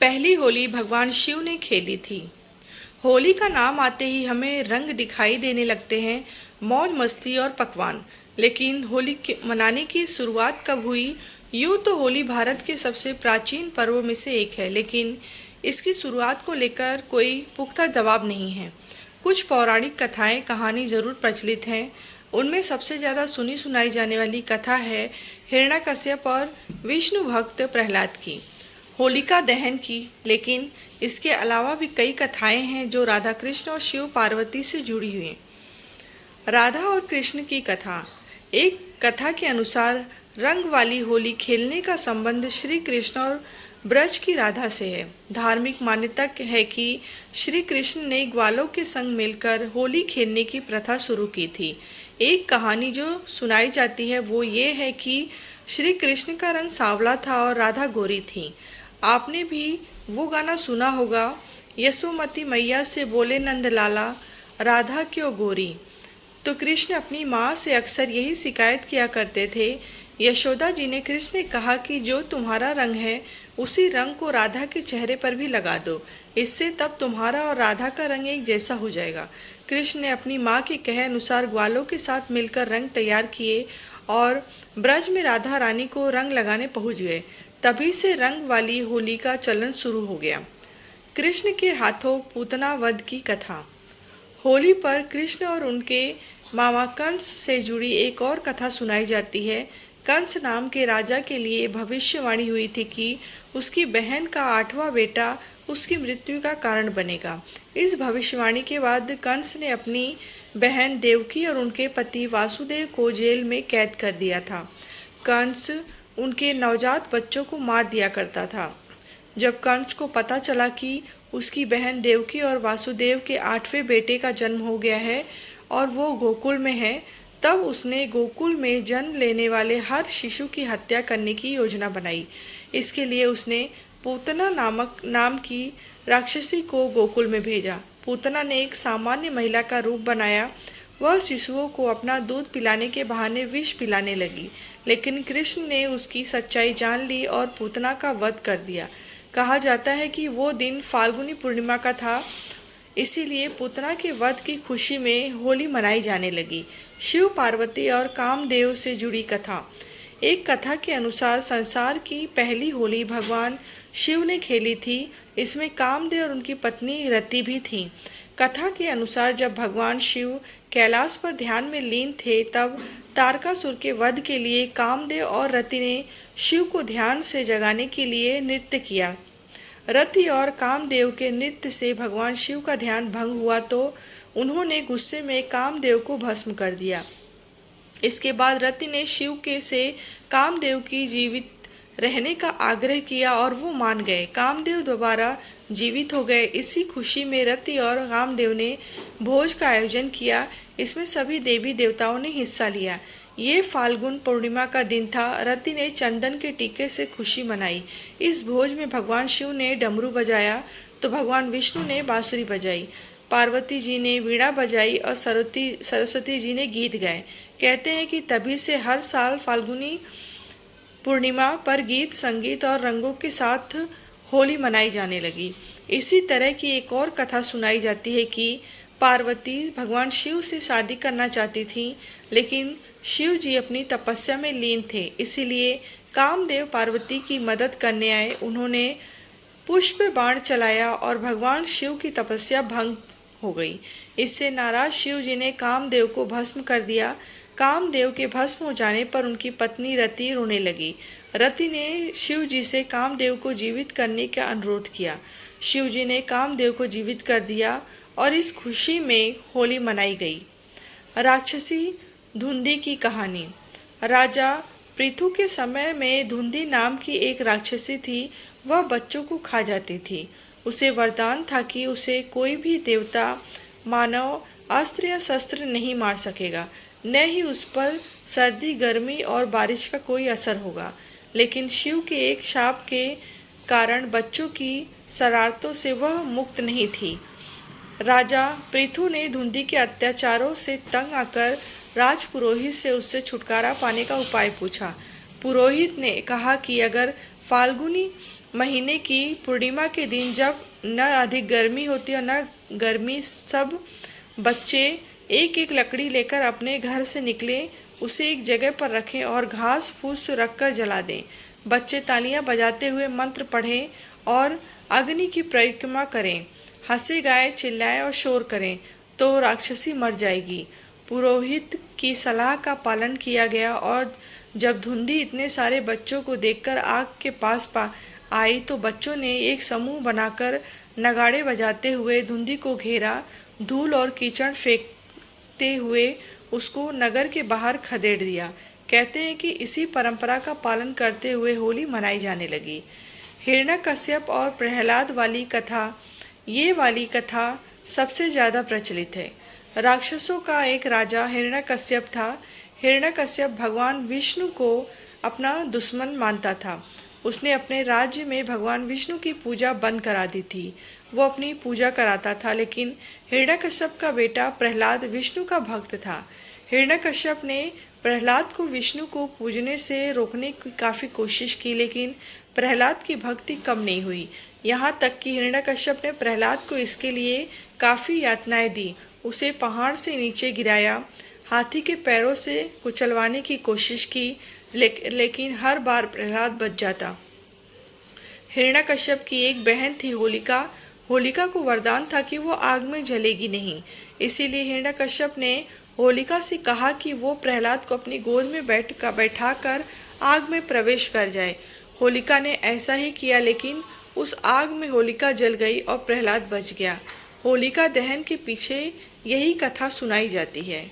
पहली होली भगवान शिव ने खेली थी। होली का नाम आते ही हमें रंग दिखाई देने लगते हैं, मौज मस्ती और पकवान। लेकिन मनाने की शुरुआत कब हुई? यूँ तो होली भारत के सबसे प्राचीन पर्वों में से एक है, लेकिन इसकी शुरुआत को लेकर कोई पुख्ता जवाब नहीं है। कुछ पौराणिक कथाएं कहानी जरूर प्रचलित हैं। उनमें सबसे ज़्यादा सुनी सुनाई जाने वाली कथा है हिरण्यकश्यप और विष्णु भक्त प्रहलाद की, होलिका दहन की। लेकिन इसके अलावा भी कई कथाएं हैं जो राधा कृष्ण और शिव पार्वती से जुड़ी हुई हैं। राधा और कृष्ण की कथा। एक कथा के अनुसार रंग वाली होली खेलने का संबंध श्री कृष्ण और ब्रज की राधा से है। धार्मिक मान्यता है कि श्री कृष्ण ने ग्वालों के संग मिलकर होली खेलने की प्रथा शुरू की थी। एक कहानी जो सुनाई जाती है वो ये है कि श्री कृष्ण का रंग सांवला था और राधा गोरी थी। आपने भी वो गाना सुना होगा, यशोमती मैया से बोले नंद लाला, राधा क्यों गोरी। तो कृष्ण अपनी माँ से अक्सर यही शिकायत किया करते थे। यशोदा जी ने कृष्ण ने कहा कि जो तुम्हारा रंग है उसी रंग को राधा के चेहरे पर भी लगा दो, इससे तब तुम्हारा और राधा का रंग एक जैसा हो जाएगा। कृष्ण ने अपनी माँ के कहे अनुसार ग्वालों के साथ मिलकर रंग तैयार किए और ब्रज में राधा रानी को रंग लगाने पहुँच गए। तभी से रंग वाली होली का चलन शुरू हो गया। कृष्ण के हाथों पूतना वध की कथा। होली पर कृष्ण और उनके मामा कंस से जुड़ी एक और कथा सुनाई जाती है। कंस नाम के राजा के लिए भविष्यवाणी हुई थी कि उसकी बहन का 8वां बेटा उसकी मृत्यु का कारण बनेगा। इस भविष्यवाणी के बाद कंस ने अपनी बहन देवकी और उनके पति वासुदेव को जेल में कैद कर दिया था। कंस उनके नवजात बच्चों को मार दिया करता था। जब कंस को पता चला कि उसकी बहन देवकी और वासुदेव के 8वें बेटे का जन्म हो गया है और वो गोकुल में है, तब उसने गोकुल में जन्म लेने वाले हर शिशु की हत्या करने की योजना बनाई। इसके लिए उसने पूतना नाम की राक्षसी को गोकुल में भेजा। पूतना ने एक सामान्य महिला का रूप बनाया। वह शिशुओं को अपना दूध पिलाने के बहाने विष पिलाने लगी, लेकिन कृष्ण ने उसकी सच्चाई जान ली और पूतना का वध कर दिया। कहा जाता है कि वो दिन फाल्गुनी पूर्णिमा का था, इसीलिए पूतना के वध की खुशी में होली मनाई जाने लगी। शिव पार्वती और कामदेव से जुड़ी कथा। एक कथा के अनुसार संसार की पहली होली भगवान शिव ने खेली थी। इसमें कामदेव और उनकी पत्नी रति भी थीं। कथा के अनुसार जब भगवान शिव कैलाश पर ध्यान में लीन थे, तब तारकासुर के वध के लिए कामदेव और रति ने शिव को ध्यान से जगाने के लिए नृत्य किया। रति और कामदेव के नृत्य से भगवान शिव का ध्यान भंग हुआ तो उन्होंने गुस्से में कामदेव को भस्म कर दिया। इसके बाद रति ने शिव के से कामदेव की जीवित रहने का आग्रह किया और वो मान गए। कामदेव दोबारा जीवित हो गए। इसी खुशी में रति और कामदेव ने भोज का आयोजन किया। इसमें सभी देवी देवताओं ने हिस्सा लिया। ये फाल्गुन पूर्णिमा का दिन था। रति ने चंदन के टीके से खुशी मनाई। इस भोज में भगवान शिव ने डमरू बजाया तो भगवान विष्णु ने बांसुरी बजाई, पार्वती जी ने वीणा बजाई और सरस्वती जी ने गीत गाए। कहते हैं कि तभी से हर साल फाल्गुनी पूर्णिमा पर गीत संगीत और रंगों के साथ होली मनाई जाने लगी। इसी तरह की एक और कथा सुनाई जाती है कि पार्वती भगवान शिव से शादी करना चाहती थी, लेकिन शिव जी अपनी तपस्या में लीन थे। इसीलिए कामदेव पार्वती की मदद करने आए। उन्होंने पुष्प बाण चलाया और भगवान शिव की तपस्या भंग हो गई। इससे नाराज शिव जी ने कामदेव को भस्म कर दिया। कामदेव के भस्म हो जाने पर उनकी पत्नी रति रोने लगी। रति ने शिव जी से कामदेव को जीवित करने का अनुरोध किया। शिव जी ने कामदेव को जीवित कर दिया और इस खुशी में होली मनाई गई। राक्षसी धुंधी की कहानी। राजा पृथु के समय में धुंधी नाम की एक राक्षसी थी। वह बच्चों को खा जाती थी। उसे वरदान था कि उसे कोई भी देवता मानव अस्त्र या शस्त्र नहीं मार सकेगा, न ही उस पर सर्दी गर्मी और बारिश का कोई असर होगा। लेकिन शिव के एक शाप के कारण बच्चों की शरारतों से वह मुक्त नहीं थी। राजा पृथु ने धुंधी के अत्याचारों से तंग आकर राजपुरोहित से उससे छुटकारा पाने का उपाय पूछा। पुरोहित ने कहा कि अगर फाल्गुनी महीने की पूर्णिमा के दिन जब न अधिक गर्मी होती और न गर्मी, सब बच्चे एक एक लकड़ी लेकर अपने घर से निकले, उसे एक जगह पर रखें और घास फूस रखकर जला दें। बच्चे तालियां बजाते हुए मंत्र पढ़ें और अग्नि की परिक्रमा करें, हंसे गाए, चिल्लाएं और शोर करें, तो राक्षसी मर जाएगी। पुरोहित की सलाह का पालन किया गया और जब धुंधी इतने सारे बच्चों को देखकर आग के पास आई तो बच्चों ने एक समूह बनाकर नगाड़े बजाते हुए धुंधी को घेरा, धूल और कीचड़ फेंकते हुए उसको नगर के बाहर खदेड़ दिया। कहते हैं कि इसी परंपरा का पालन करते हुए होली मनाई जाने लगी। हिरण्यकश्यप और प्रहलाद वाली कथा सबसे ज़्यादा प्रचलित है। राक्षसों का एक राजा हिरण्यकश्यप था। हिरण्यकश्यप भगवान विष्णु को अपना दुश्मन मानता था। उसने अपने राज्य में भगवान विष्णु की पूजा बंद करा दी थी। वो अपनी पूजा कराता था, लेकिन हिरण्यकश्यप का बेटा प्रहलाद विष्णु का भक्त था। हिरण्यकश्यप ने प्रहलाद को विष्णु को पूजने से रोकने की काफ़ी कोशिश की, लेकिन प्रहलाद की भक्ति कम नहीं हुई। यहाँ तक कि हिरण्यकश्यप ने प्रहलाद को इसके लिए काफ़ी यातनाएं दी। उसे पहाड़ से नीचे गिराया, हाथी के पैरों से कुचलवाने की कोशिश की, लेकिन हर बार प्रहलाद बच जाता। हिरण्यकश्यप की एक बहन थी होलिका। होलिका को वरदान था कि वो आग में जलेगी नहीं। इसीलिए हिरण्यकश्यप ने होलिका से कहा कि वो प्रहलाद को अपनी गोद में बैठाकर आग में प्रवेश कर जाए। होलिका ने ऐसा ही किया, लेकिन उस आग में होलिका जल गई और प्रहलाद बच गया। होलिका दहन के पीछे यही कथा सुनाई जाती है।